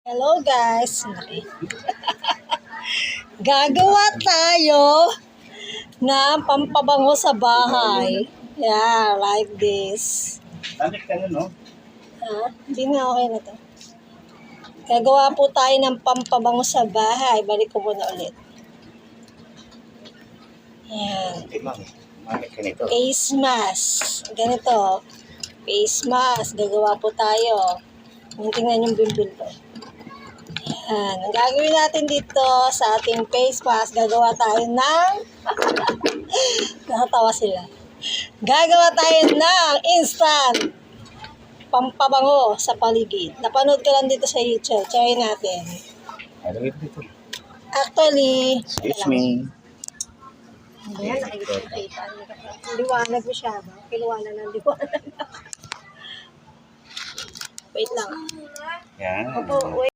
Hello guys, gagawa tayo ng pampabango sa bahay. Yeah, like this. Damit ka nun, no? Ha? Hindi na, okay na to. Gagawa po tayo ng pampabango sa bahay. Balik ko muna ulit. Yan. Okay, ma'am. Gamit ka nito. Face mask. Ganito. Face mask. Gagawa po tayo. Tingnan yung bilbil ko. Yan. Ang gagawin natin dito sa ating face mask, gagawa tayo ng nakatawa sila. Gagawa tayo ng instant pampabango sa paligid. Napanood ko lang dito sa YouTube. Try natin. Alagay dito. Actually, Excuse me. ayan, nakikita. Liwanag masyado. Kiluwanan ng liwanag. Wait lang. Yan. Opo, wait.